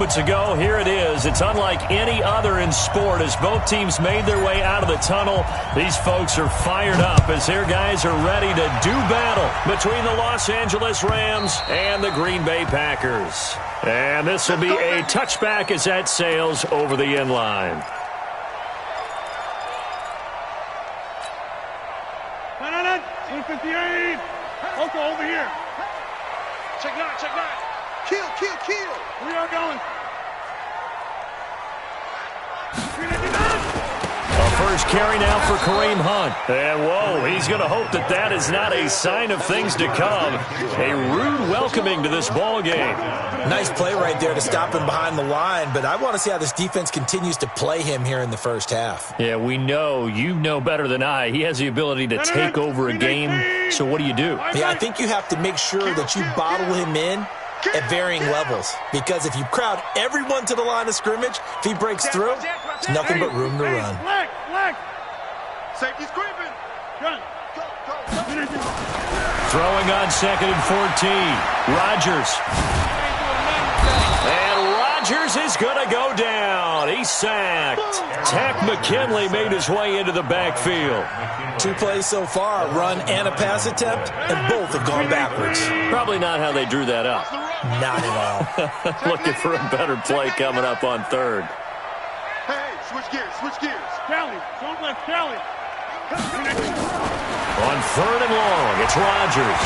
Ago, here it is. It's unlike any other in sport as both teams made their way out of the tunnel. These folks are fired up as their guys are ready to do battle between the Los Angeles Rams and the Green Bay Packers. And this will be a touchback as that sails over the end line. Okay, over here. Check nine, check nine. Kill, kill, kill. We are going. A first carry now for Kareem Hunt. And whoa, he's going to hope that that is not a sign of things to come. A rude welcoming to this ball game. Nice play right there to stop him behind the line, but I want to see how this defense continues to play him here in the first half. Yeah, we know, you know better than I, he has the ability to take over a game. So what do you do? Yeah, I think you have to make sure that you bottle him in at varying levels, because if you crowd everyone to the line of scrimmage, if he breaks through, there's nothing but room to run. Safety's creeping. Run. Go, go, go. Throwing on 2nd and 14. Rodgers. And Rodgers is going to go down. He's sacked. Takk McKinley made his way into the backfield. 2 plays so far, a run and a pass attempt, and both have gone backwards. Probably not how they drew that up. Not at all. Looking for a better play coming up on 3rd. Hey, switch gears, switch gears. Kelly, don't let Kelly. On 3rd and long, it's Rodgers.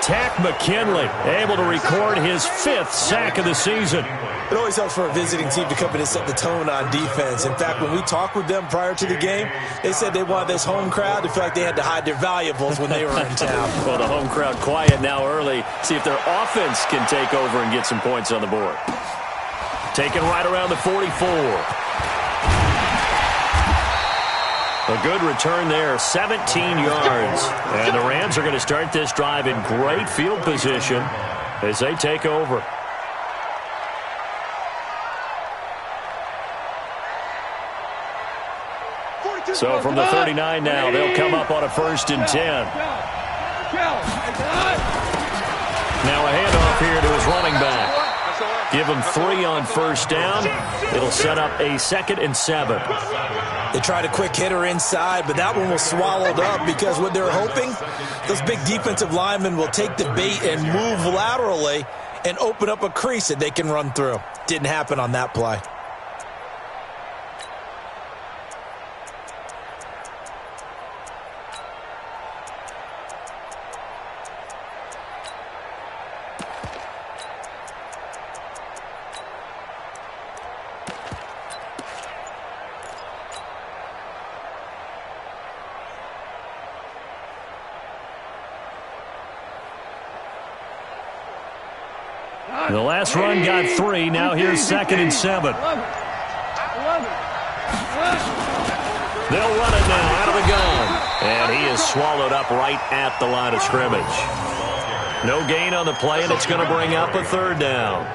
Takk McKinley able to record his 5th sack of the season. It always helps for a visiting team to come in and set the tone on defense. In fact, when we talked with them prior to the game, they said they wanted this home crowd to feel like they had to hide their valuables when they were in town. Well, the home crowd quiet now early. See if their offense can take over and get some points on the board. Taken right around the 44. A good return there, 17 yards. And the Rams are going to start this drive in great field position as they take over. So from the 39 now, they'll come up on a 1st and 10. Now a handoff here to his running back. Give him 3 on 1st down. It'll set up a 2nd and 7. They tried a quick hitter inside, but that one was swallowed up because what they're hoping, those big defensive linemen will take the bait and move laterally and open up a crease that they can run through. Didn't happen on that play. The last run got 3. Now here's 2nd and 7. They'll run it now out of the gun. And he is swallowed up right at the line of scrimmage. No gain on the play, and it's going to bring up a 3rd down.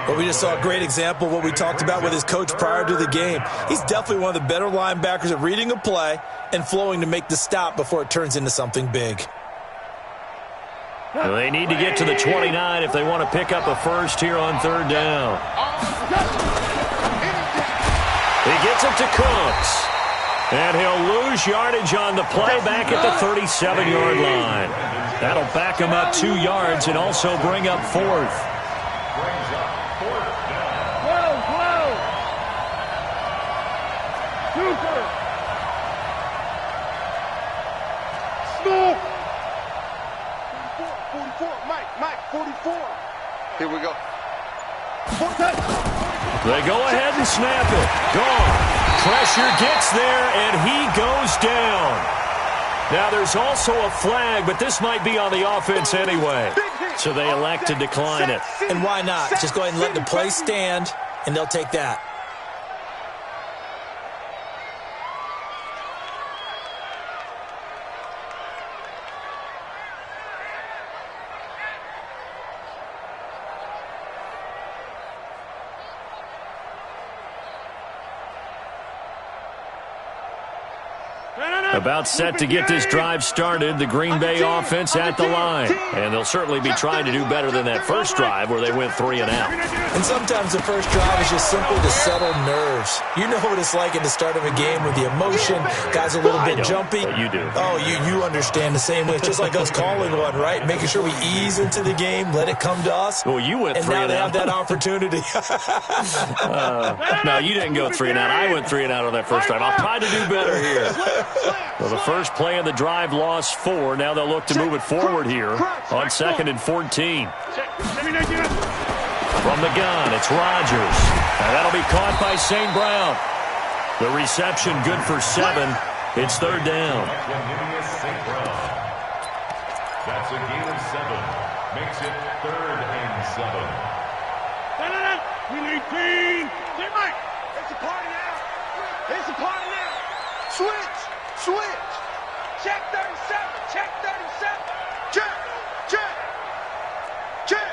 Well, we just saw a great example of what we talked about with his coach prior to the game. He's definitely one of the better linebackers at reading a play and flowing to make the stop before it turns into something big. Well, they need to get to the 29 if they want to pick up a 1st here on 3rd down. He gets it to Cooks. And he'll lose yardage on the play back at the 37-yard line. That'll back him up 2 yards and also bring up 4th. Here we go. They go ahead and snap it. Gone. Pressure gets there, and he goes down. Now, there's also a flag, but this might be on the offense anyway. So they elect to decline it. And why not? Just go ahead and let the play stand, and they'll take that. About set to get this drive started, the Green Bay offense at the line. And they'll certainly be trying to do better than that first drive where they went 3 and out. And sometimes the first drive is just simply to settle nerves. You know what it's like at the start of a game with the emotion. Guys a little bit jumpy. But you do. Oh, you understand the same way. It's just like us calling one, right? Making sure we ease into the game, let it come to us. Well, you went 3 and out. And now they have that opportunity. No, you didn't go 3 and out. I went 3 and out on that first drive. I'll try to do better here. Well, the first play of the drive lost 4. Now they'll look to move it forward here on 2nd and 14. From the gun, it's Rodgers. And that'll be caught by St. Brown. The reception good for 7. It's 3rd down. That's a gain of 7. Makes it 3rd and 7. We need team. Team, Mike. It's a party now. It's a party now. Switch. Switch. Check 37. Check 37. Check. Check. Check.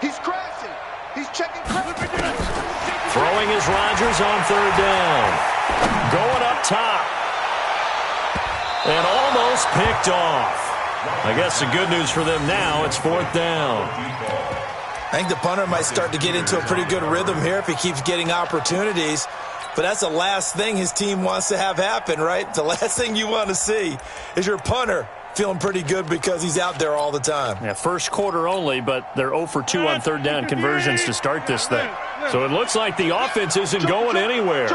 He's crashing. He's checking. Throwing is Rodgers on 3rd down. Going up top. And almost picked off. I guess the good news for them now, it's 4th down. I think the punter might start to get into a pretty good rhythm here if he keeps getting opportunities. But that's the last thing his team wants to have happen, right? The last thing you want to see is your punter feeling pretty good because he's out there all the time. Yeah, first quarter only, but they're 0 for 2 on 3rd down conversions to start this thing. So it looks like the offense isn't going anywhere.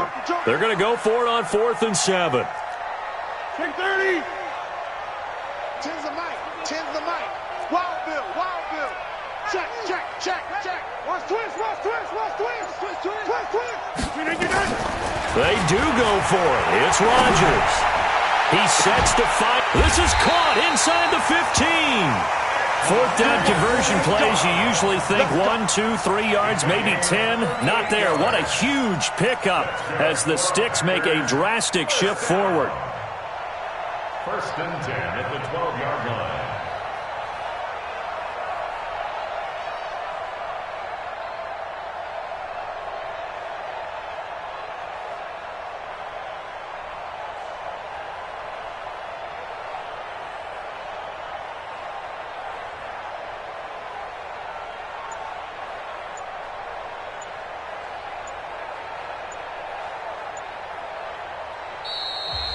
They're going to go for it on 4th and 7. Check 30. 10's the mic. 10's the mic. Wild Bill. Wild Bill. Check, check, check, check. Watch twist, watch twist, watch twist. Twist, twist, twist, twist. They do go for it. It's Rodgers. He sets to fight. This is caught inside the 15. 4th down conversion plays, you usually think 1, 2, 3 yards, maybe 10. Not there. What a huge pickup as the Sticks make a drastic shift forward. 1st and 10 at the 12-yard line.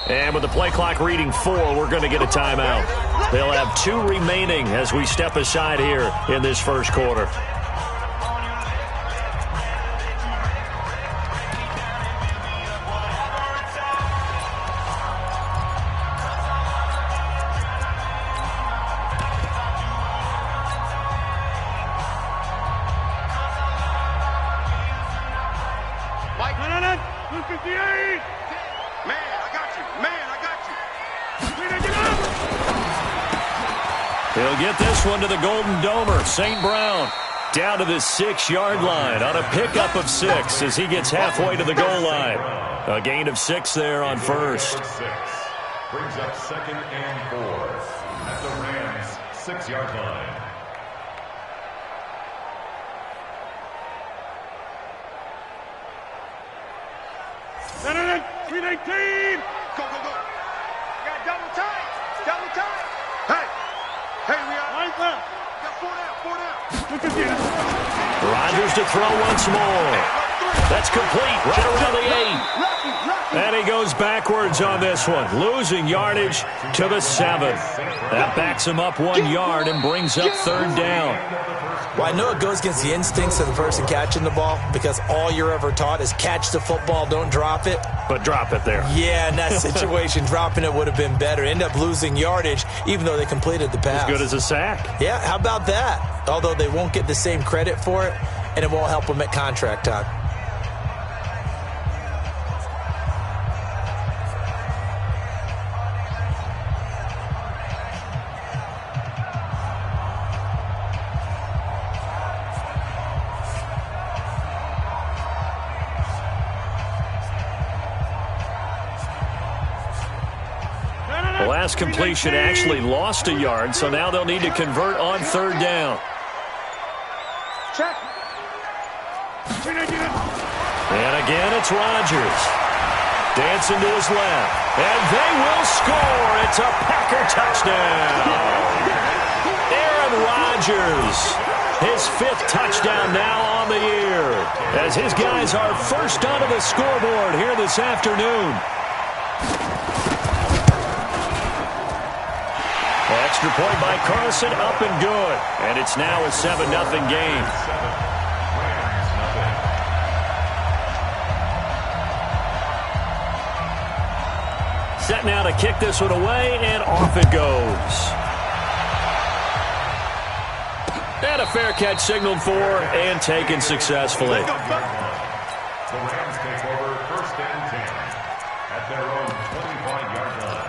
And with the play clock reading 4, we're going to get a timeout. They'll have 2 remaining as we step aside here in this first quarter. Mike, 258. Man, I got you. Man, I got you. He'll get this one to the Golden Domer. St. Brown down to the 6-yard line on a pickup of 6 as he gets halfway to the goal line. A gain of 6 there on first. Brings up 2nd and 4 at the Rams' 6-yard line. No. 319. Go, go, go. Got double time. Double time. Hey, we are. Line left. Got 4 down. Rodgers to throw once more. That's complete right around the 8. And he goes backwards on this one, losing yardage to the 7. That backs him up 1 yard and brings up 3rd down. Well, I know it goes against the instincts of the person catching the ball because all you're ever taught is catch the football, don't drop it. But drop it there. Yeah, in that situation, dropping it would have been better. End up losing yardage, even though they completed the pass. As good as a sack. Yeah, how about that? Although they won't get the same credit for it, and it won't help them at contract time. The last completion actually lost a yard, so now they'll need to convert on 3rd down. Check. And again, it's Rodgers. Dancing to his left. And they will score. It's a Packer touchdown. Aaron Rodgers, his 5th touchdown now on the year, as his guys are first onto the scoreboard here this afternoon. Extra point by Carson, up and good. And it's now a 7-0 game. Set now to kick this one away, and off it goes. And a fair catch signaled for and taken successfully. The Rams take over 1st and 10 at their own 25-yard line.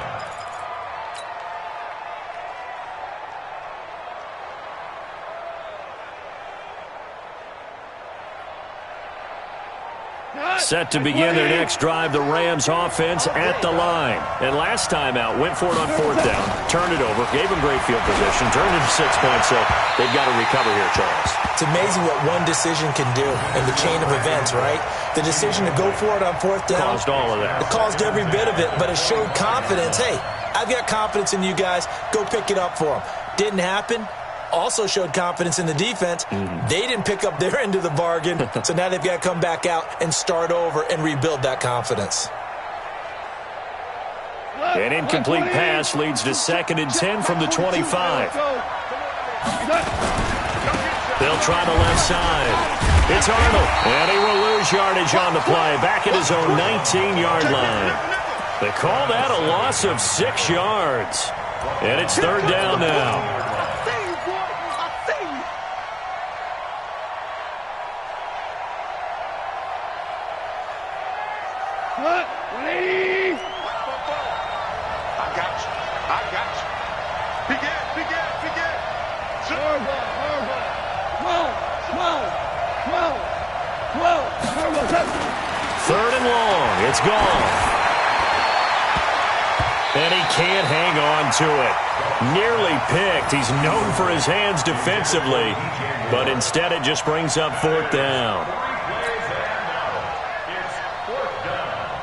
Set to begin their next drive, the Rams offense at the line. And last time out, went for it on 4th down, turned it over, gave them great field position, turned it to 6 points, so they've got to recover here, Charles. It's amazing what one decision can do in the chain of events, right? The decision to go for it on 4th down. Caused all of that. It caused every bit of it, but it showed confidence. Hey, I've got confidence in you guys. Go pick it up for them. Didn't happen. Also showed confidence in the defense. They didn't pick up their end of the bargain, so now they've got to come back out and start over and rebuild that confidence. An incomplete pass leads to 2nd and 10 from the 25. They'll try the left side. It's Arnold, and he will lose yardage on the play, back at his own 19-yard line. They call that a loss of 6 yards, and it's 3rd down now. Third and long. It's gone. And he can't hang on to it. Nearly picked. He's known for his hands defensively, but instead it just brings up 4th down.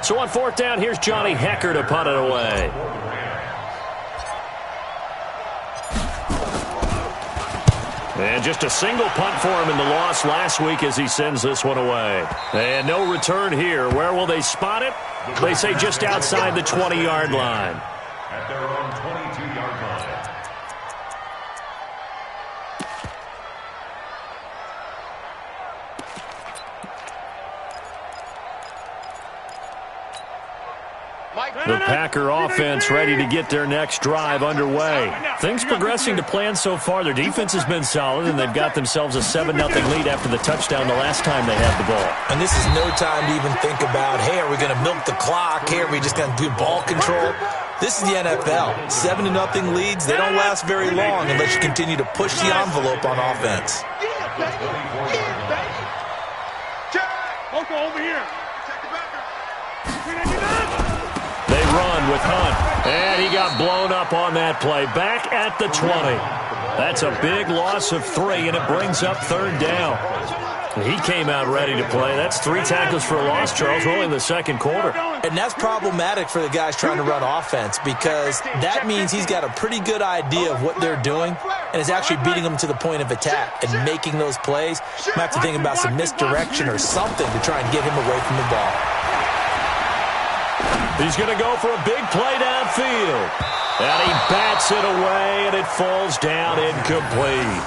So on 4th down, here's Johnny Hecker to punt it away. And just a single punt for him in the loss last week as he sends this one away. And no return here. Where will they spot it? They say just outside the 20-yard line. At their own 22-yard line. The Packer offense ready to get their next drive underway. Things progressing to plan so far. Their defense has been solid, and they've got themselves a 7-0 lead after the touchdown the last time they had the ball. And this is no time to even think about, hey, are we going to milk the clock? Hey, are we just going to do ball control? This is the NFL. 7-0 leads, they don't last very long unless you continue to push the envelope on offense. Over here. They run with Hunt, and he got blown up on that play. Back at the 20. That's a big loss of 3, and it brings up 3rd down. He came out ready to play. That's 3 tackles for a loss, Charles, only in the 2nd quarter. And that's problematic for the guys trying to run offense because that means he's got a pretty good idea of what they're doing and is actually beating them to the point of attack and making those plays. Might have to think about some misdirection or something to try and get him away from the ball. He's going to go for a big play downfield. And he bats it away, and it falls down incomplete.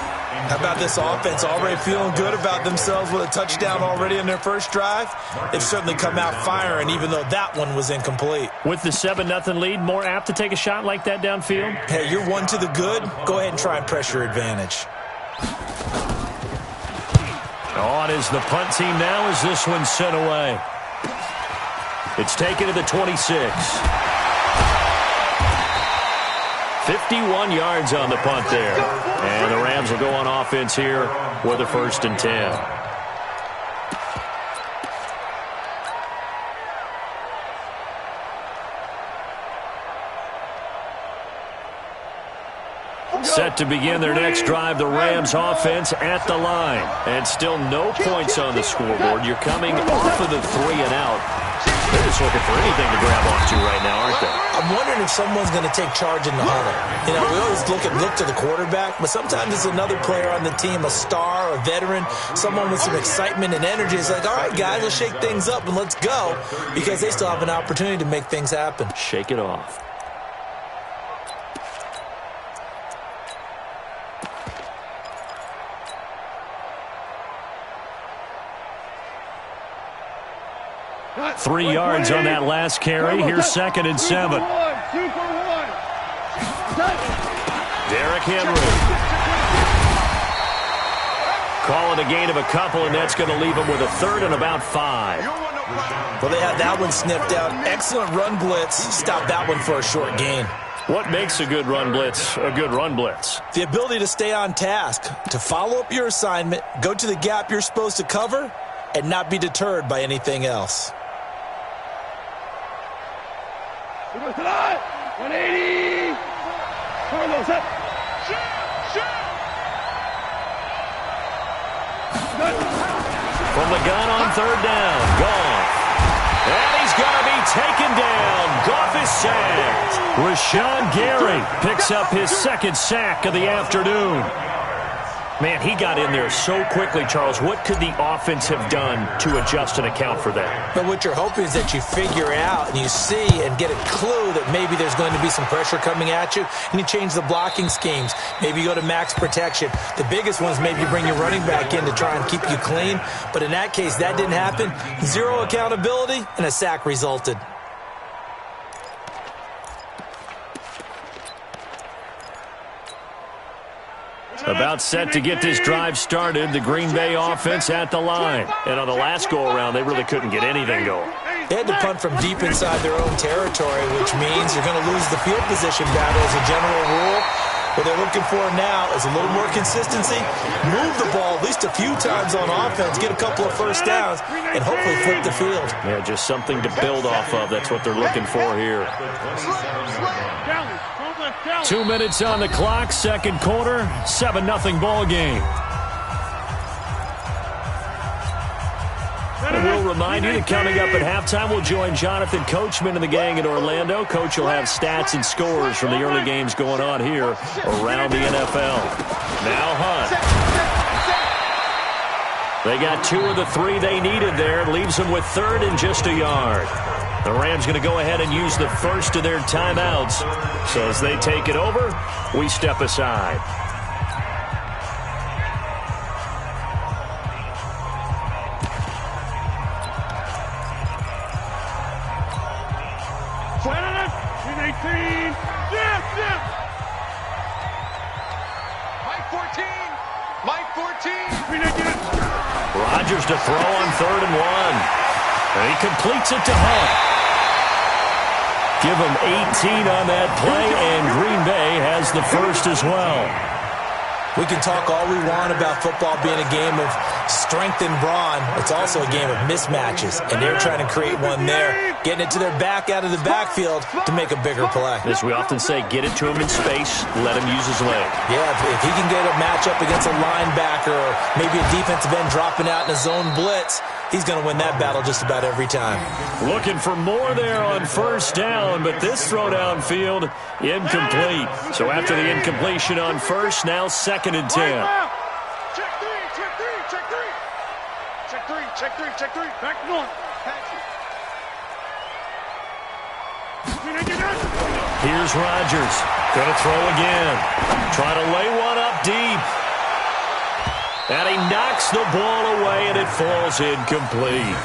How about this offense already feeling good about themselves with a touchdown already in their first drive? They've certainly come out firing, even though that one was incomplete. With the 7-0 lead, more apt to take a shot like that downfield? Hey, you're one to the good. Go ahead and try and press your advantage. On is the punt team now as this one's sent away. It's taken to the 26. 51 yards on the punt there. And the Rams will go on offense here with a 1st and 10. Set to begin their next drive, the Rams offense at the line. And still no points on the scoreboard. You're coming off of the 3 and out. They're just looking for anything to grab onto right now, aren't they? I'm wondering if someone's going to take charge in the huddle. You know, we always look to the quarterback, but sometimes it's another player on the team, a star, a veteran, someone with some excitement and energy. It's like, all right, guys, let's shake things up and let's go, because they still have an opportunity to make things happen. Shake it off. Three yards on that last carry. Here's 2nd and 7. Derrick Henry. Call it a gain of a couple, and that's going to leave him with a 3rd and about 5. Well, they had that one sniffed out. Excellent run blitz. Stop that one for a short gain. What makes a good run blitz a good run blitz? The ability to stay on task, to follow up your assignment, go to the gap you're supposed to cover, and not be deterred by anything else. 180. Carlos up. From the gun on 3rd down. Goff. And he's going to be taken down. Goff is sacked. Rashawn Gary picks up his 2nd sack of the afternoon. Man, he got in there so quickly, Charles. What could the offense have done to adjust and account for that? But what you're hoping is that you figure out and you see and get a clue that maybe there's going to be some pressure coming at you, and you change the blocking schemes. Maybe you go to max protection. The biggest one is maybe you bring your running back in to try and keep you clean. But in that case, that didn't happen. Zero accountability, and a sack resulted. About set to get this drive started, the Green Bay offense at the line. And on the last go-around, they really couldn't get anything going. They had to punt from deep inside their own territory, which means you're going to lose the field position battle as a general rule. What they're looking for now is a little more consistency, move the ball at least a few times on offense, get a couple of first downs, and hopefully flip the field. Yeah, just something to build off of. That's what they're looking for here. 2 minutes on the clock, 2nd quarter, 7-0 ball game. And we'll remind you that coming up at halftime, we'll join Jonathan Coachman and the gang in Orlando. Coach will have stats and scores from the early games going on here around the NFL. Now Hunt. They got 2 of the 3 they needed there. Leaves them with 3rd and just a yard. The Rams going to go ahead and use the first of their timeouts. So as they take it over, we step aside. Rodgers to throw on 3rd and 1. And he completes it to Hunt. Give him 18 on that play, and Green Bay has the first as well. We can talk all we want about football being a game of strength and brawn. It's also a game of mismatches, and they're trying to create one there, getting it to their back out of the backfield to make a bigger play. As we often say, get it to him in space, let him use his leg. Yeah, if he can get a matchup against a linebacker or maybe a defensive end dropping out in a zone blitz, he's going to win that battle just about every time. Looking for more there on 1st down, but this throw downfield incomplete. So after the incompletion on 1st, now 2nd and 10. Check 3, check 3, check 3. Check 3, check 3, check 3. Back north. Here's Rodgers. Going to throw again. Try to lay one up deep. And he knocks the ball away, and it falls incomplete.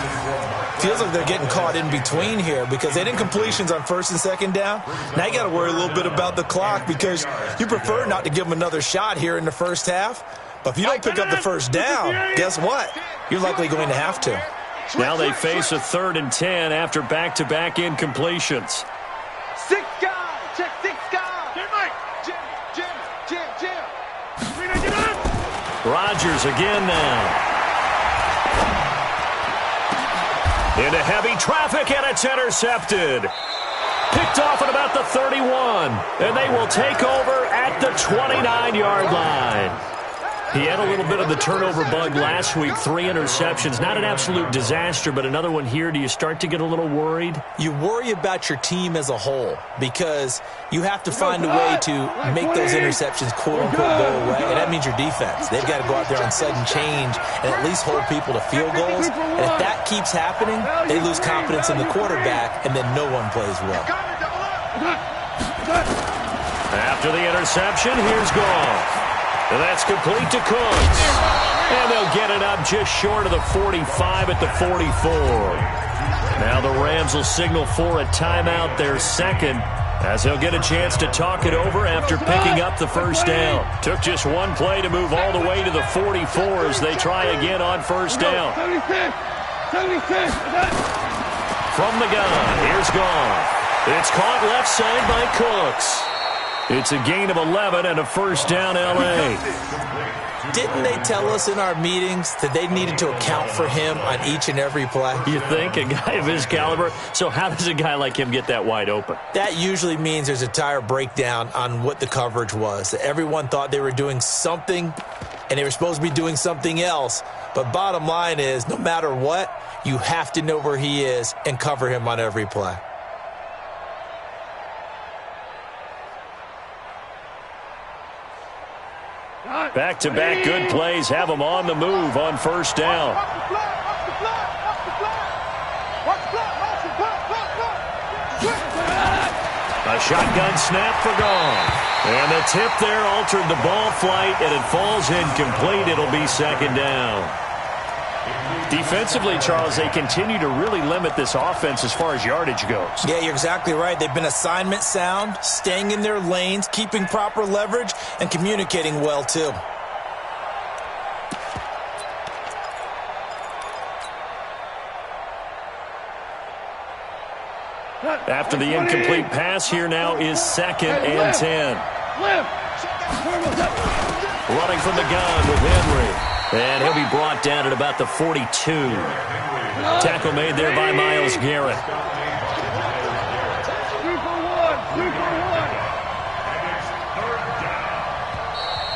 Feels like they're getting caught in between here because they didn't incompletions on 1st and 2nd down. Now you got to worry a little bit about the clock because you prefer not to give them another shot here in the 1st half. But if you don't pick up the 1st down, guess what? You're likely going to have to. Now they face a 3rd and 10 after back-to-back incompletions. 6 guys. Check 6 guys. Jim. Rodgers again now. Into heavy traffic, and it's intercepted. Picked off at about the 31, and they will take over at the 29-yard line. He had a little bit of the turnover bug last week, 3 interceptions. Not an absolute disaster, but another one here. Do you start to get a little worried? You worry about your team as a whole because you have to find a way to make those interceptions quote-unquote go away, and that means your defense. They've got to go out there on sudden change and at least hold people to field goals, and if that keeps happening, they lose confidence in the quarterback, and then no one plays well. After the interception, here's Goff. And that's complete to Cooks. And they'll get it up just short of the 45 at the 44. Now the Rams will signal for a timeout, their second, as they'll get a chance to talk it over after picking up the first down. Took just one play to move all the way to the 44 as they try again on first down. From the gun, here's Goff. It's caught left side by Cooks. It's a gain of 11 and a first down, L.A. Didn't they tell us in our meetings that they needed to account for him on each and every play? You think? A guy of his caliber? So how does a guy like him get that wide open? That usually means there's a tire breakdown on what the coverage was. Everyone thought they were doing something, and they were supposed to be doing something else. But bottom line is, no matter what, you have to know where he is and cover him on every play. Back-to-back good plays have him on the move on first down. A shotgun snap for Goff. And the tip there altered the ball flight, and it falls incomplete. It'll be second down. Defensively, Charles, they continue to really limit this offense as far as yardage goes. Yeah, you're exactly right. They've been assignment sound, staying in their lanes, keeping proper leverage, and communicating well, too. After the incomplete pass, here now is second and 10. Running from the gun with Henry. And he'll be brought down at about the 42. Tackle made there by Myles Garrett.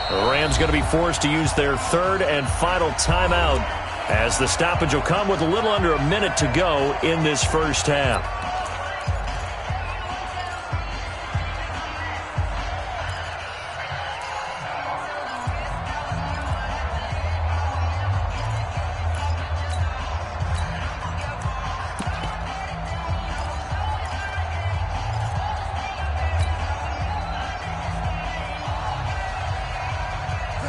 The Rams going to be forced to use their third and final timeout as the stoppage will come with a little under a minute to go in this first half.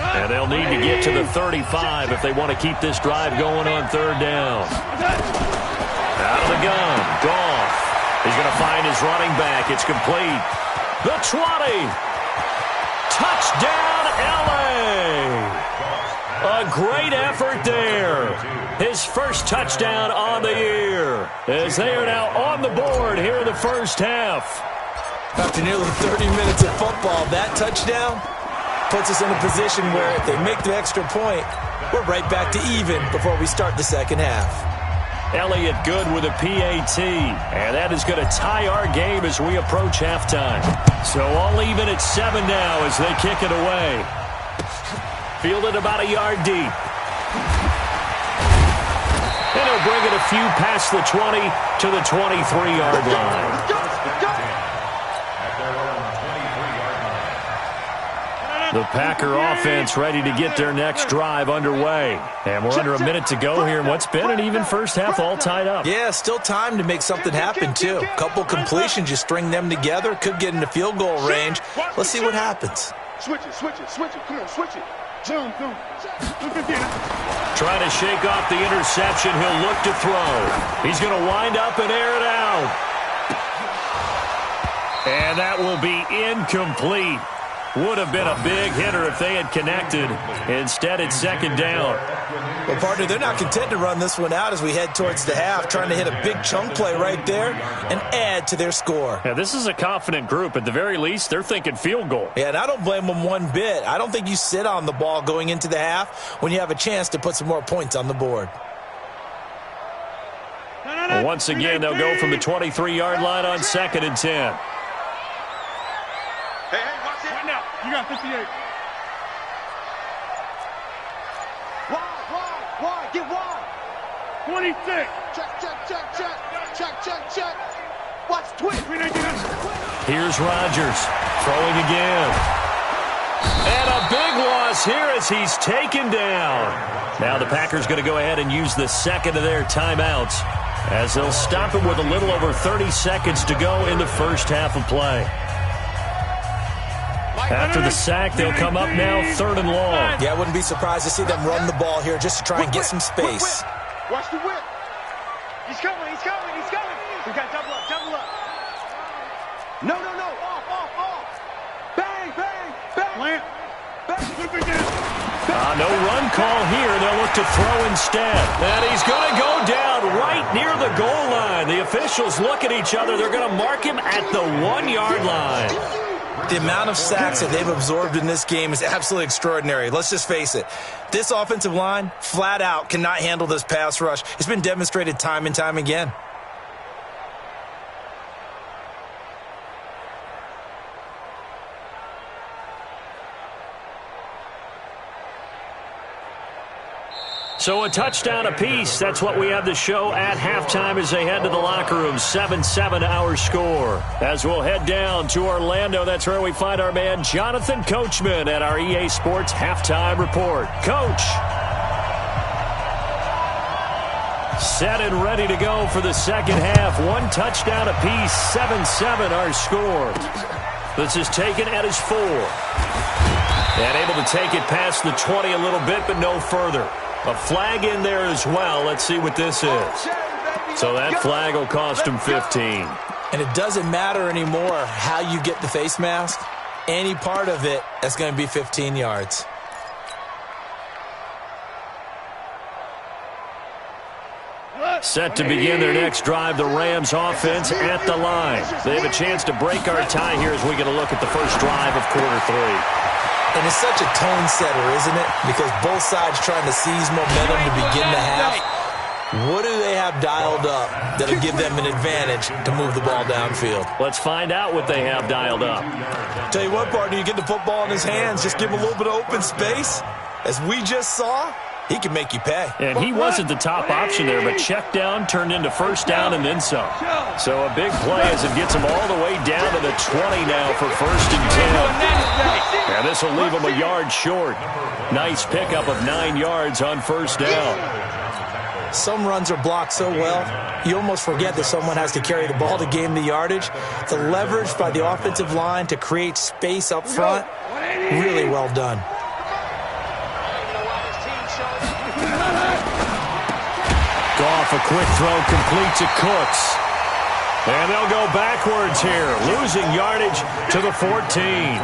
And they'll need to get to the 35 if they want to keep this drive going on third down. Out of the gun, Goff. He's going to find his running back. It's complete. The 20. Touchdown, L.A. A great effort there. His first touchdown on the year as they are now on the board here in the first half. After nearly 30 minutes of football, that touchdown puts us in a position where if they make the extra point, we're right back to even before we start the second half. Elliott good with a PAT, and that is going to tie our game as we approach halftime. So all even at 7 now as they kick it away. Fielded about a yard deep. And he'll bring it a few past the 20 to the 23-yard line. The Packer offense ready to get their next drive underway. And we're under a minute to go here in what's been an even first half, all tied up. Yeah, still time to make something happen, too. Couple completions, you string them together, could get into field goal range. Let's see what happens. Switch it, switch it, switch it. Come on, switch it. Jump. Trying to shake off the interception. He'll look to throw. He's going to wind up and air it out. And that will be incomplete. Would have been a big hitter if they had connected. Instead, it's second down. Well, partner, they're not content to run this one out as we head towards the half, trying to hit a big chunk play right there and add to their score. Yeah, this is a confident group. At the very least, they're thinking field goal. Yeah, and I don't blame them one bit. I don't think you sit on the ball going into the half when you have a chance to put some more points on the board. Well, once again, they'll go from the 23-yard line on second and 10. Hey, watch it. Right now. You got 58. Get wide. 26. Check, check, check, check. Check, check, check. Watch twitch. Here's Rodgers throwing again. And a big loss here as he's taken down. Now the Packers going to go ahead and use the second of their timeouts as they'll stop him with a little over 30 seconds to go in the first half of play. After the sack, they'll come up now 3rd and long. Yeah, I wouldn't be surprised to see them run the ball here just to try and get some space. Watch the whip. He's coming, he's coming, he's coming. We got double up, double up. No, no, no. Off, off, off. Bang, bang, bang. Plant. No run call here. They'll look to throw instead. And he's going to go down right near the goal line. The officials look at each other. They're going to mark him at the 1-yard line. The amount of sacks that they've absorbed in this game is absolutely extraordinary. Let's just face it. This offensive line, flat out, cannot handle this pass rush. It's been demonstrated time and time again. So a touchdown apiece. That's what we have to show at halftime as they head to the locker room. 7-7 our score. As we'll head down to Orlando, that's where we find our man Jonathan Coachman at our EA Sports Halftime Report. Coach. Set and ready to go for the second half. 1 touchdown apiece. 7-7 our score. This is taken at his 4. And able to take it past the 20 a little bit, but no further. A flag in there as well. Let's see what this is. So that flag will cost him 15. And it doesn't matter anymore how you get the face mask. Any part of it, that's going to be 15 yards. Set to begin their next drive, the Rams offense at the line. They have a chance to break our tie here as we get a look at the first drive of quarter 3. And it's such a tone setter, isn't it? Because both sides trying to seize momentum to begin the half. What do they have dialed up that'll give them an advantage to move the ball downfield? Let's find out what they have dialed up. Tell you what, partner, you get the football in his hands, just give him a little bit of open space. As we just saw, he can make you pay. And he wasn't the top option there, but check down turned into first down and then some. So a big play as it gets him all the way down to the 20 now for 1st and 10. And this will leave him a yard short. Nice pickup of 9 yards on first down. Some runs are blocked so well, you almost forget that someone has to carry the ball to gain the yardage. The leverage by the offensive line to create space up front, really well done. Goff, a quick throw, complete to Cooks. And they'll go backwards here, losing yardage to the 14.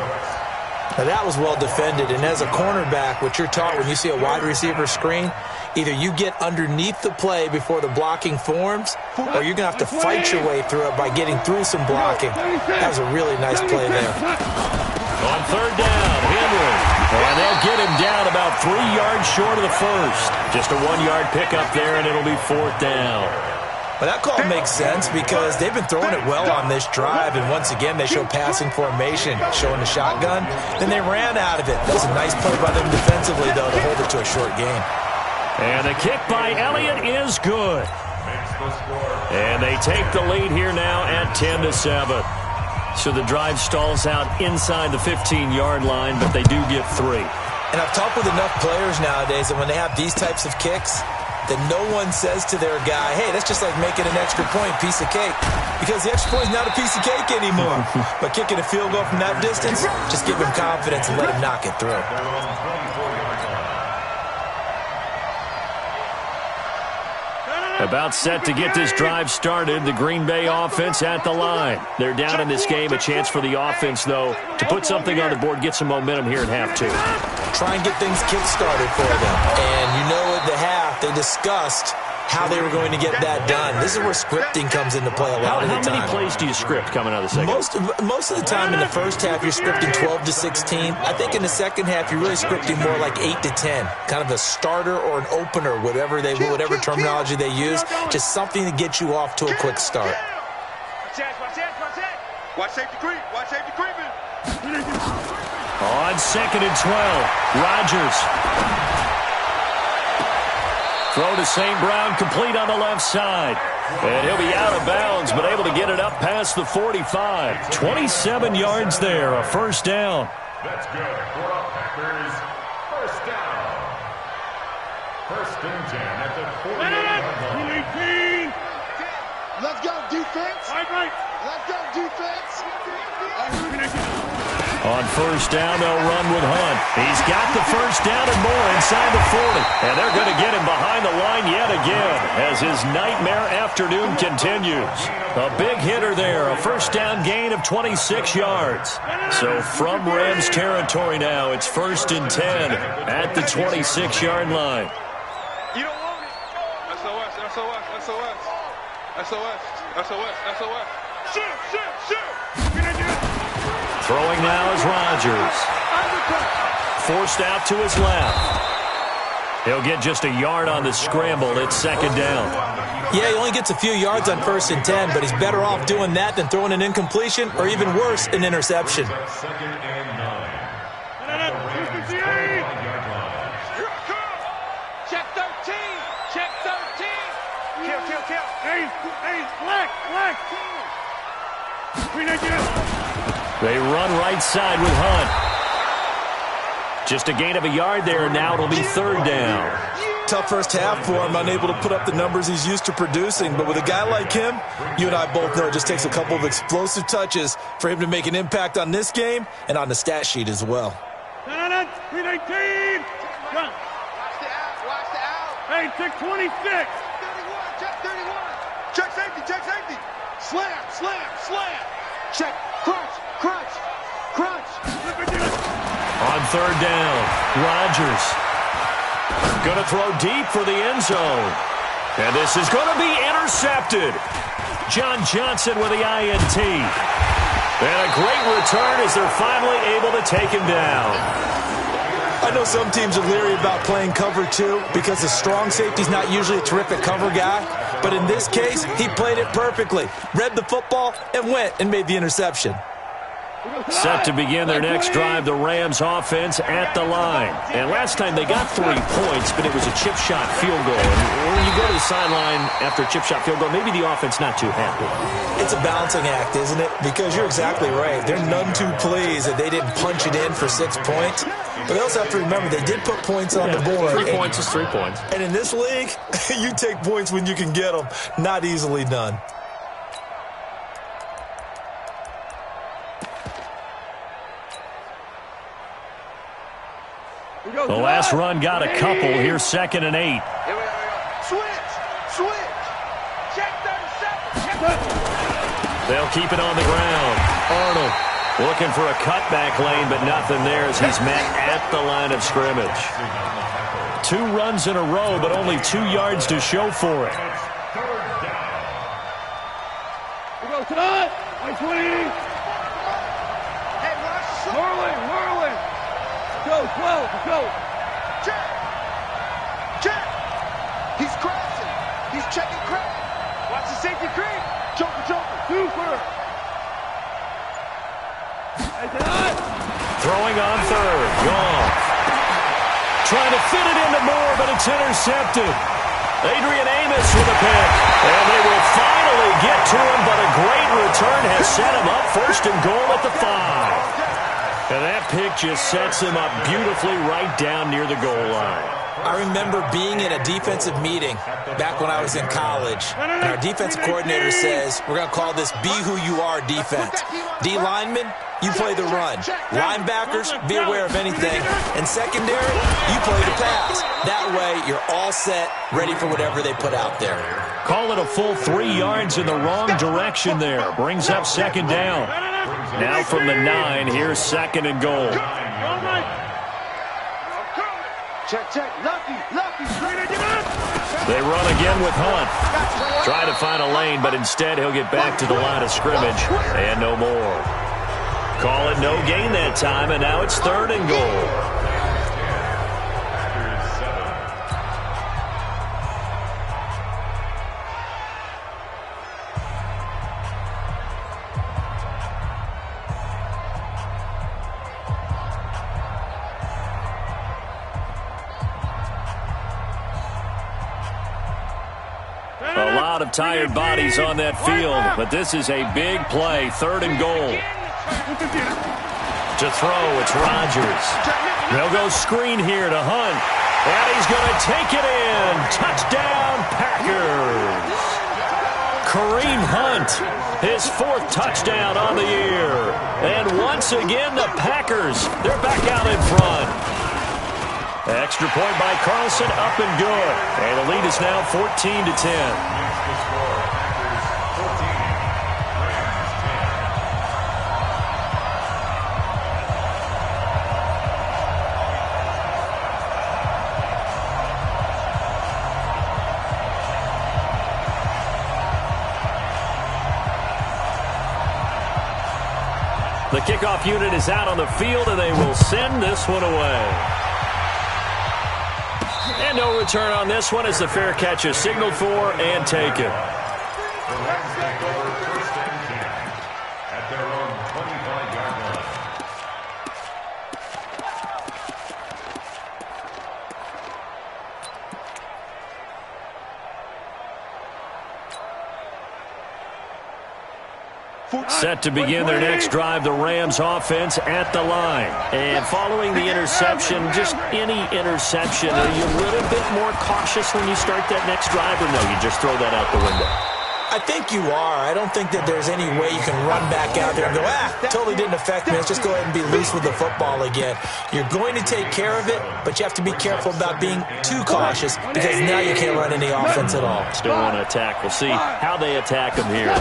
Now that was well defended, and as a cornerback, what you're taught when you see a wide receiver screen, either you get underneath the play before the blocking forms, or you're going to have to fight your way through it by getting through some blocking. That was a really nice play there. On 3rd down, Henry. And they'll get him down about 3 yards short of the first. Just a 1-yard pickup there, and it'll be 4th down. Well, that call makes sense because they've been throwing it well on this drive, and once again they show passing formation, showing the shotgun. Then they ran out of it. That was a nice play by them defensively, though, to hold it to a short game. And the kick by Elliott is good. And they take the lead here now at 10-7. So the drive stalls out inside the 15-yard line, but they do get 3. And I've talked with enough players nowadays that when they have these types of kicks, that no one says to their guy, hey, that's just like making an extra point, piece of cake. Because the extra point is not a piece of cake anymore. But kicking a field goal from that distance, just give him confidence and let him knock it through. About set to get this drive started, the Green Bay offense at the line. They're down in this game. A chance for the offense, though, to put something on the board, get some momentum here at half 2. Try and get things kick-started for them. And you know at the half, they discussed how they were going to get that done. This is where scripting comes into play a lot of the time. How many plays do you script coming out of the second? Most of the time in the first half, you're scripting 12 to 16. I think in the second half, you're really scripting more like 8 to 10. Kind of a starter or an opener, whatever terminology they use. Just something to get you off to a quick start. Watch safety creep. Watch safety creeping. On 2nd and 12, Rodgers. Throw to St. Brown, complete on the left side. And he'll be out of bounds, but able to get it up past the 45. 27 yards there, a first down. That's good for a Packers first down. First and 10 at the 48-yard line. Let's go, defense. Right. Let's go, defense. On first down, they'll run with Hunt. He's got the first down and more inside the 40. And they're going to get him behind the line yet again as his nightmare afternoon continues. A big hitter there, a first down gain of 26 yards. So from Rams territory now, it's first and 10 at the 26-yard line. You don't want it. SOS. Shoot. Throwing now is Rodgers. Forced out to his left. He'll get just a yard on the scramble. It's second down. Yeah, he only gets a few yards on first and 10, but he's better off doing that than throwing an incompletion or even worse, an interception. Second and 9. Check 13. Kill. Hey, black. They run right side with Hunt. Just a gain of a yard there, and now it'll be third down. Tough first half for him, unable to put up the numbers he's used to producing. But with a guy like him, you and I both know it just takes a couple of explosive touches for him to make an impact on this game and on the stat sheet as well. 319. Watch the out. Hey, check 26. 31. Check 31. Check safety. Slam. Check. Crunch. On third down, Rodgers going to throw deep for the end zone. And this is going to be intercepted. John Johnson with the INT. And a great return as they're finally able to take him down. I know some teams are leery about playing cover 2 because the strong safety's not usually a terrific cover guy. But in this case, he played it perfectly. Read the football and went and made the interception. Set to begin their next drive, the Rams offense at the line. And last time they got 3 points, but it was a chip shot field goal. And when you go to the sideline after a chip shot field goal, maybe the offense not too happy. It's a balancing act, isn't it? Because you're exactly right. They're none too pleased that they didn't punch it in for 6 points. But they also have to remember they did put points on the board. 3 points is 3 points. And in this league, you take points when you can get them. Not easily done. The last run got a couple. Here's second and 8. Switch. Check 37. They'll keep it on the ground. Arnold looking for a cutback lane, but nothing there as he's met at the line of scrimmage. 2 runs in a row, but only 2 yards to show for it. We go tonight. 20. Hey, Whirling. Go, 12, go. Check. He's crashing. He's checking crack. Watch the safety creep. Joker. Super. Hey, tonight. Throwing on third. Gone. Trying to fit it into Moore, but it's intercepted. Adrian Amos with a pick. And they will finally get to him, but a great return has set him up first and goal at the 5. And that pick just sets him up beautifully right down near the goal line. I remember being in a defensive meeting back when I was in college, and our defensive coordinator says, we're going to call this Be Who You Are defense. D linemen, you play the run. Linebackers, be aware of anything. And secondary, you play the pass. That way, you're all set, ready for whatever they put out there. Call it a full 3 yards in the wrong direction there. Brings up second down. Now from the 9, here's second and goal. Check. Lucky. They run again with Hunt. Trying to find a lane, but instead he'll get back to the line of scrimmage. And no more. Call it no gain that time, and now it's third and goal. lot of tired bodies on that field, but this is a big play, 3rd and goal. To throw, it's Rodgers. They'll go screen here to Hunt, and he's going to take it in. Touchdown, Packers. Kareem Hunt, his 4th touchdown on the year. And once again, the Packers, they're back out in front. Extra point by Carlson, up and good. And the lead is now 14-10. The kickoff unit is out on the field, and they will send this one away. And no return on this one as the fair catch is signaled for and taken. At their own 25-yard line. Set to begin their next drive, the Rams offense at the line. And following the interception, just any interception, are you a little bit more cautious when you start that next drive, or no, you just throw that out the window? I think you are. I don't think that there's any way you can run back out there and go, totally didn't affect me. Let's just go ahead and be loose with the football again. You're going to take care of it, but you have to be careful about being too cautious because now you can't run any offense at all. Still want to attack. We'll see how they attack them here.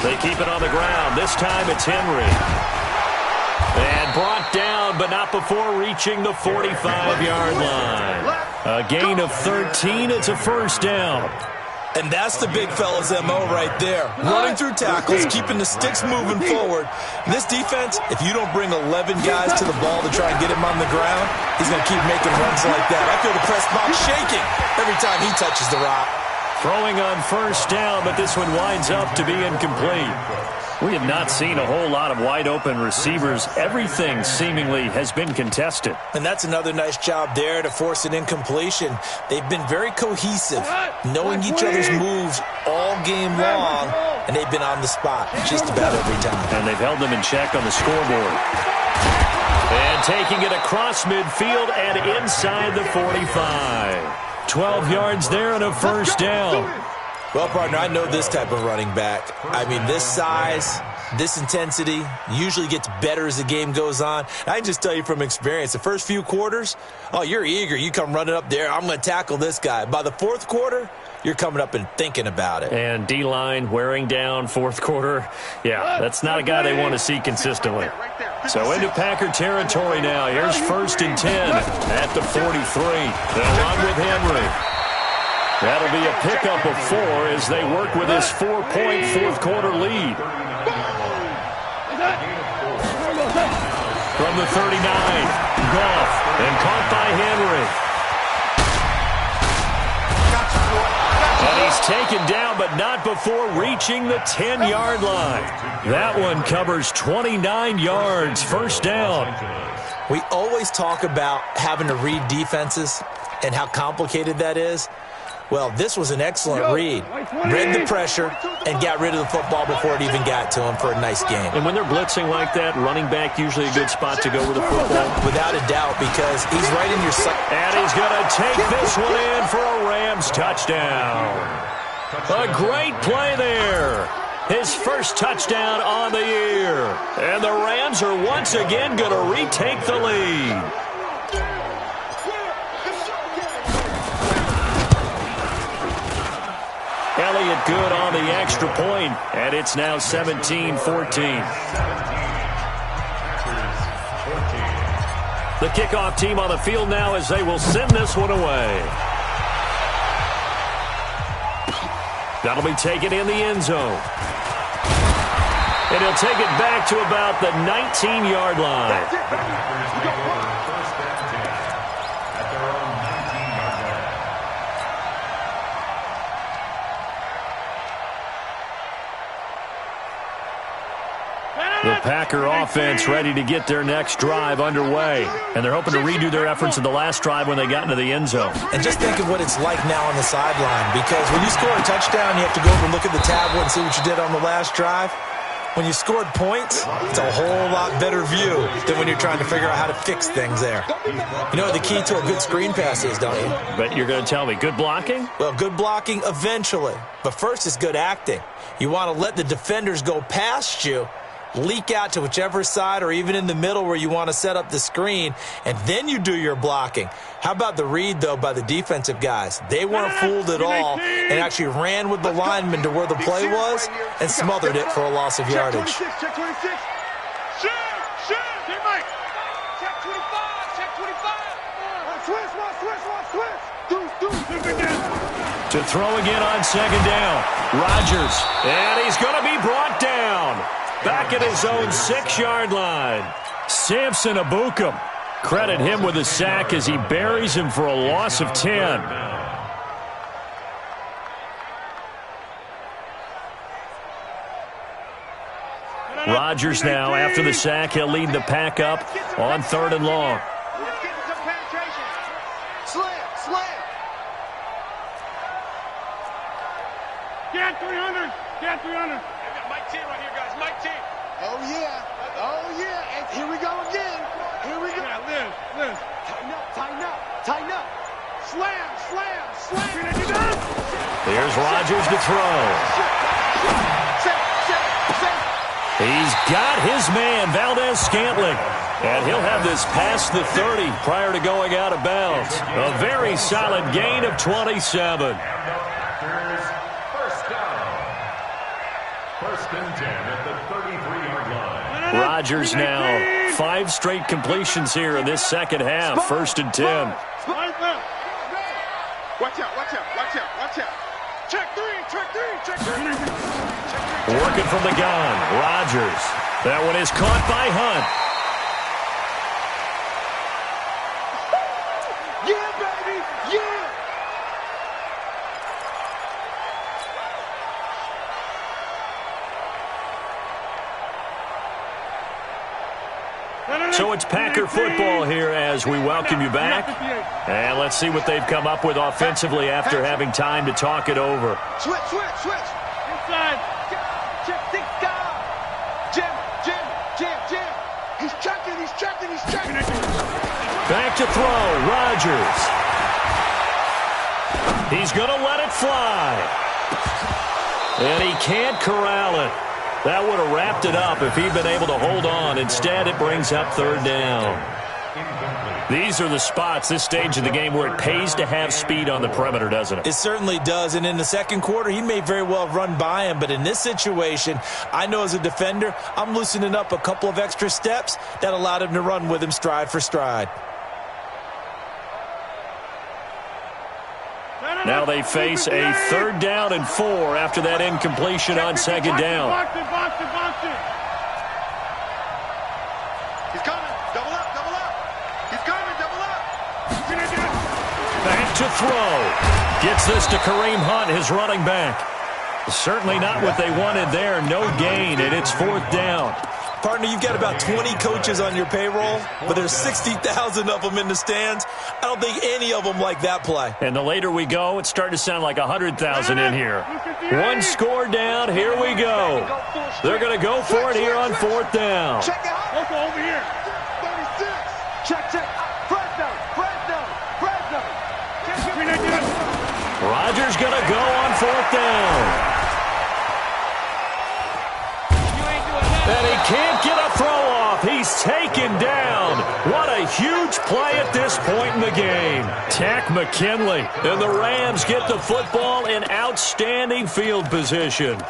They keep it on the ground. This time it's Henry. And brought down, but not before reaching the 45-yard line. A gain of 13. It's a 1st down. And that's the big fella's MO right there. Running through tackles, keeping the sticks moving forward. This defense, if you don't bring 11 guys to the ball to try and get him on the ground, he's going to keep making runs like that. I feel the press box shaking every time he touches the rock. Throwing on 1st down, but this one winds up to be incomplete. We have not seen a whole lot of wide-open receivers. Everything seemingly has been contested. And that's another nice job there to force an incompletion. They've been very cohesive, knowing each other's moves all game long, and they've been on the spot just about every time. And they've held them in check on the scoreboard. And taking it across midfield and inside the 45. 12 yards there and a 1st down. Well, partner, I know this type of running back. I mean, this size, this intensity usually gets better as the game goes on. I can just tell you from experience, the first few quarters, oh, you're eager. You come running up there, I'm going to tackle this guy. By the 4th quarter, you're coming up and thinking about it. And D-line wearing down 4th quarter. Yeah, that's not a guy they want to see consistently. So into Packer territory now. Here's 1st and 10 at the 43. They'll run with Henry. That'll be a pickup of 4 as they work with this 4-point 4th quarter lead. From the 39, Goff, and caught by Henry. And he's taken down, but not before reaching the 10-yard line. That one covers 29 yards, 1st down. We always talk about having to read defenses and how complicated that is. Well, this was an excellent read. Read the pressure and got rid of the football before it even got to him for a nice game. And when they're blitzing like that, running back usually a good spot to go with the football. Without a doubt, because he's right in your sight. And he's going to take this one in for a Rams touchdown. A great play there. His 1st touchdown on the year. And the Rams are once again going to retake the lead. Elliott good on the extra point, and it's now 17-14. The kickoff team on the field now as they will send this one away. That'll be taken in the end zone. And he'll take it back to about the 19-yard line. The Packer offense ready to get their next drive underway. And they're hoping to redo their efforts in the last drive when they got into the end zone. And just think of what it's like now on the sideline, because when you score a touchdown, you have to go over and look at the tablet and see what you did on the last drive. When you scored points, it's a whole lot better view than when you're trying to figure out how to fix things there. You know what the key to a good screen pass is, don't you? But you're going to tell me, good blocking? Well, good blocking eventually. But first is good acting. You want to let the defenders go past you, leak out to whichever side or even in the middle where you want to set up the screen, and then you do your blocking. How about the read, though, by the defensive guys? They weren't fooled at all and actually ran with the lineman to where the play was and smothered it for a loss of yardage. Check 26. Shoot! Teammate! Check 25. Check 25. Switch. To throw again on second down. Rodgers. And he's going to be brought down. Back at his own 6-yard line. Samson Abukum. Credit him with a sack as he buries him for a loss of 10. Rodgers now, after the sack, he'll lead the pack up on 3rd and long. Let's get some penetration. Slam. Get 300. Get 300. I got Mike T right here, guys. Mike T. Oh, yeah. And here we go again. Yeah, Liz. Tighten up. Slam. Here's Rodgers to throw. He's got his man, Valdez-Scantling. And he'll have this past the 30 prior to going out of bounds. A very solid gain of 27. First and 10 at the 33-yard line. Rodgers now 5 straight completions here in this second half. 1st and 10. Watch out. Check three. Working from the gun. Rodgers. That one is caught by Hunt. Yeah, baby. Yeah. So it's Packer football here as we welcome you back. And let's see what they've come up with offensively after having time to talk it over. Switch. Inside. Check 6 down. Jim. He's checking. Back to throw. Rodgers. He's going to let it fly. And he can't corral it. That would have wrapped it up if he'd been able to hold on. Instead, it brings up 3rd down. These are the spots, this stage of the game, where it pays to have speed on the perimeter, doesn't it? It certainly does, and in the second quarter, he may very well run by him, but in this situation, I know as a defender, I'm loosening up a couple of extra steps that allowed him to run with him stride for stride. Now they face a 3rd down and 4 after that incompletion on second down. Box it. He's coming. Double up. He's coming. Double up. Back to throw. Gets this to Kareem Hunt, his running back. Certainly not what they wanted there. No gain, and it's 4th down. Partner, you've got about 20 coaches on your payroll, but there's 60,000 of them in the stands. I don't think any of them like that play. And the later we go, it's starting to sound like 100,000 in here. 1 score down. Here we go. They're going to go for it here on 4th down. Check out. Also over here. 36. Check. Fresno. Rodgers going to go on 4th down. And he can't get a throw off. He's taken down. What a huge play at this point in the game. Takk McKinley. And the Rams get the football in outstanding field position.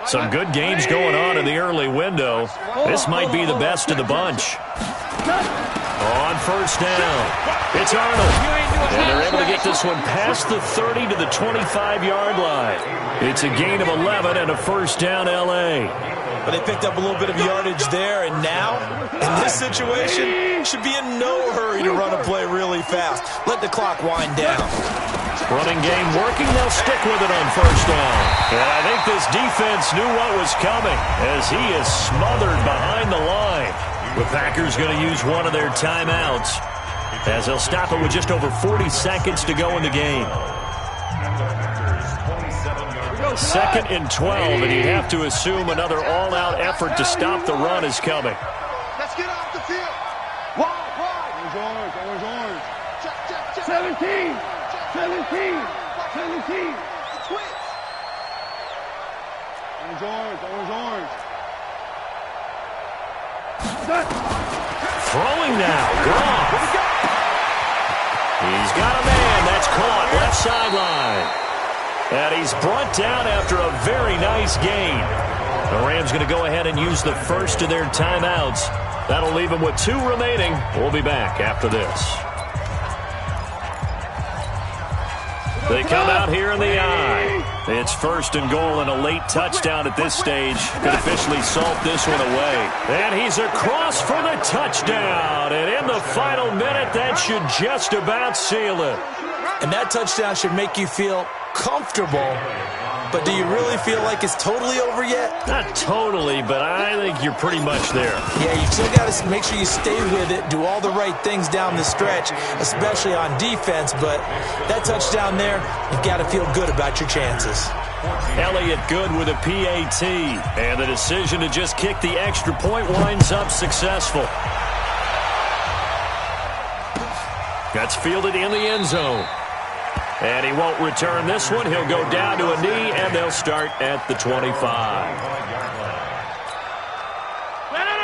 Some good games going on in the early window. This might be the best of the bunch. Oh, on first down. It's Arnold. And they're able to get this one past the 30 to the 25-yard line. It's a gain of 11 and a first down, L.A. But they picked up a little bit of yardage there, and now, in this situation, should be in no hurry to run a play really fast. Let the clock wind down. Running game working. They'll stick with it on first down. And I think this defense knew what was coming as he is smothered behind the line. The Packers going to use one of their timeouts as they'll stop it with just over 40 seconds to go in the game. 2nd and 12, and you have to assume another all-out effort to stop the run is coming. Let's get off the field. Wide, wide. Orange. Check. 17. Twins. Orange. Throwing now. Goff. He's got a man. That's caught. Left sideline. And he's brought down after a very nice gain. The Rams going to go ahead and use the first of their timeouts. That'll leave them with 2 remaining. We'll be back after this. They come out here in the eye. It's 1st and goal and a late touchdown at this stage. Could officially salt this one away. And he's across for the touchdown. And in the final minute, that should just about seal it. And that touchdown should make you feel comfortable. But do you really feel like it's totally over yet? Not totally, but I think you're pretty much there. Yeah, you still got to make sure you stay with it, do all the right things down the stretch, especially on defense. But that touchdown there, you've got to feel good about your chances. Elliott good with a PAT. And the decision to just kick the extra point winds up successful. That's fielded in the end zone. And he won't return this one. He'll go down to a knee, and they'll start at the 25.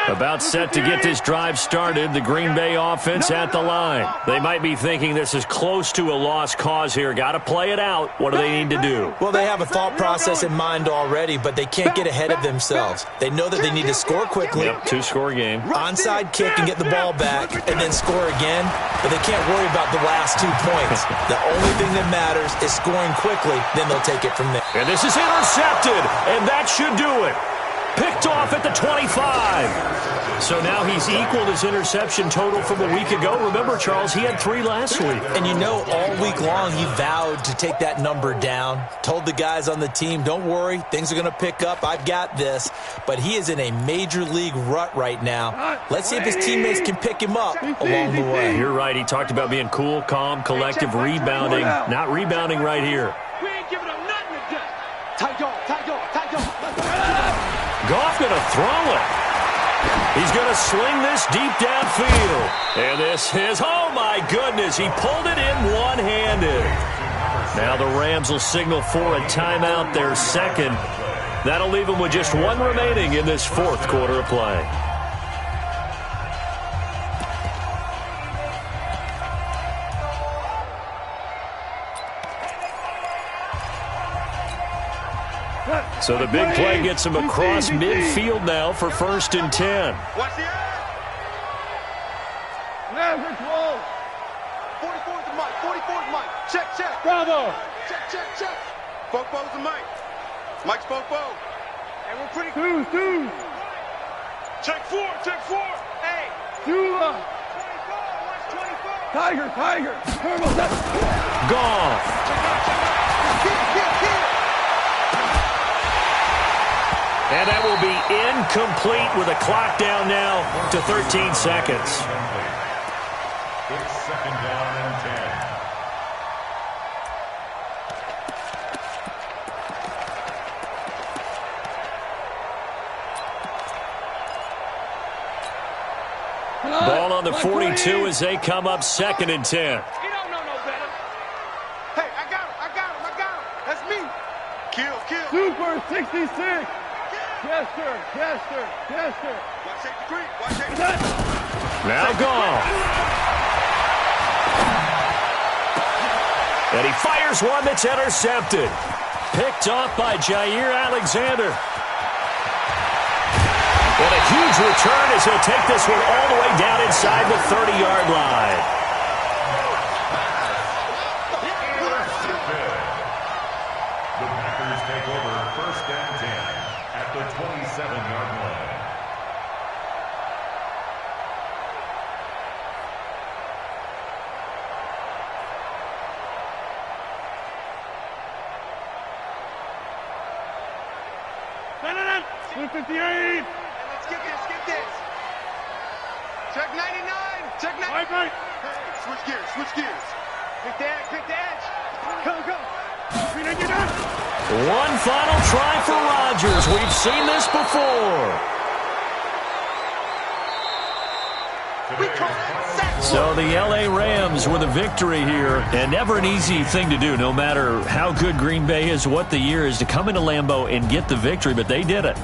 About set to get this drive started, the Green Bay offense at the line. They might be thinking this is close to a lost cause here. Got to play it out. What do they need to do? Well, they have a thought process in mind already, but they can't get ahead of themselves. They know that they need to score quickly. Yep, 2-score game. Onside kick and get the ball back, and then score again. But they can't worry about the last 2 points. The only thing that matters is scoring quickly. Then they'll take it from there. And this is intercepted, and that should do it. Picked off at the 25. So now he's equaled his interception total from a week ago. Remember, Charles, he had 3 last week. And you know, all week long he vowed to take that number down. Told the guys on the team, don't worry, things are going to pick up. I've got this. But he is in a major league rut right now. Let's see if his teammates can pick him up along the way. You're right. He talked about being cool, calm, collective, rebounding. Not rebounding right here. We ain't giving up nothing today. Tight dog. Goff going to throw it. He's going to sling this deep downfield. And this is, oh my goodness, he pulled it in one-handed. Now the Rams will signal for a timeout, their second. That'll leave them with just 1 remaining in this 4th quarter of play. So the big play gets him across midfield now for 1st and 10. Watch the eye. Never close. 44's the mic. 44's mic. Check. Bravo. Check. Fofo's the mic. Mike's Fofo. And we're pretty good. Two. Check 4. Hey. 2. 24. Watch 24. Tiger. Turbo. Goff. And that will be incomplete with a clock down now to 13 seconds. It's 2nd down and 10. Ball on the 42 as they come up 2nd and 10. You don't know no better. Hey, I got him. That's me. Kill. Super 66. Yes, sir. Watch take the creep. Now Goff. And he fires one that's intercepted. Picked off by Jair Alexander. And a huge return as he'll take this one all the way down inside the 30-yard line. The Packers take over 1st and 10 at the 27-yard line. Switch 58. Let's get this. Check 99. Check 99. Right. Hey, switch gears. Pick the edge. Go. One final try for Rodgers. We've seen this before. So the L.A. Rams with a victory here, and never an easy thing to do, no matter how good Green Bay is, what the year is, to come into Lambeau and get the victory, but they did it.